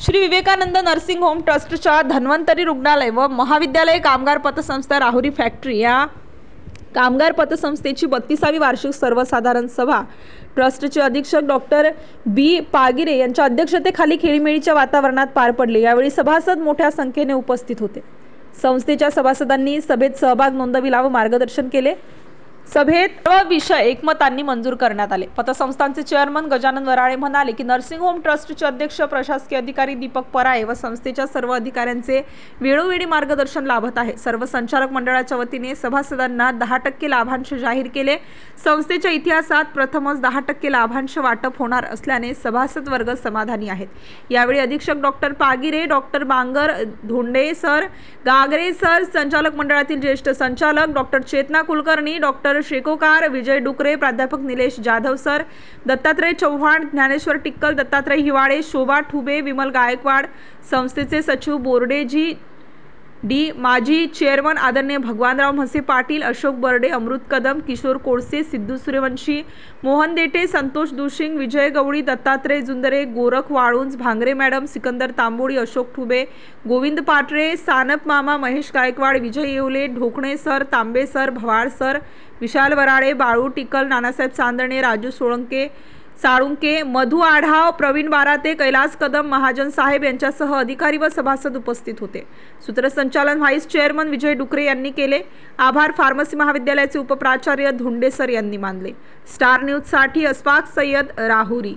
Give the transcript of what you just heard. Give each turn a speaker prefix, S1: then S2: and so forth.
S1: Shri Vivekananda nursing home ट्रस्टच्या धन्वंतरी रुग्णालय व महाविद्यालय कामगार पतसंस्था राहुरी फॅक्टरी या कामगार पतसंस्थेची 32वी वार्षिक सर्वसाधारण सभा ट्रस्टचे अधीक्षक डॉक्टर बी पागिरे यांच्या अध्यक्षतेखाली खेळीमेळीच्या वातावरणात पार पडली। यावेळी सभासद मोठ्या संख्येने उपस्थित होते। संस्थेच्या सभासदांनी सभेत सहभाग नोंदविला व मार्गदर्शन केले। सभेत सर्व विषय एकमतांनी मंजूर करण्यात आले। पतसंस्थांचे चेअरमन गजानन वराळे म्हणाले की नर्सिंग होम ट्रस्टचे अध्यक्ष प्रशासकीय अधिकारी दीपक पराळे व संस्थेच्या सर्व अधिकाऱ्यांचे वेळोवेळी मार्गदर्शन लाभत आहे। सर्व संचालक मंडळाच्या वतीने सभासदांना 10% लाभांश जाहीर केले। संस्थेच्या इतिहासात प्रथमच 10% लाभांश वाटप होणार असल्याने सभासद वर्ग समाधानी आहेत। यावेळी अधीक्षक डॉक्टर पागिरे, डॉक्टर बांगर, धोंडे सर, गागरे सर, संचालक मंडळातील ज्येष्ठ संचालक डॉक्टर चेतना कुलकर्णी, डॉक्टर शेकोकार, विजय डुकरे, प्राध्यापक निलेश जाधव सर, दत्तात्रय चव्हाण, ज्ञानेश्वर टिक्कल, दत्तात्रय हिवाळे, शोभा ठुबे, विमल गायकवाड, संस्थेचे सचिव बोर्डेजी डी, माजी चेअरमन आदरणीय भगवानराव म्हसे पाटील, अशोक बर्डे, अमृत कदम, किशोर कोळसे, सिद्धू सूर्यवंशी, मोहन देठे, संतोष दुशिंग, विजय गवळी, दत्तात्रय जुंदरे, गोरख वाळुंज, भांगरे मॅडम, सिकंदर तांबोळी, अशोक ठुबे, गोविंद पाटरे, सानप मामा, महेश गायकवाड, विजय येवले, ढोकणे सर, तांबे सर, भवाळ सर, विशाल वराळे, बाळू टिकल, नानासाहेब चांदणे, राजू साळुंके, मधु आढाव, प्रवीण बाराते, कैलास कदम, महाजन साहेब यांच्यासह अधिकारी व सभासद उपस्थित होते। सूत्रसंचालन व्हाईस चेअरमन विजय डुकरे यांनी केले। आभार फार्मसी महाविद्यालयाचे उपप्राचार्य धोंडे सर यांनी मानले। स्टार न्यूज साठी अस्फाक सय्यद, राहुरी।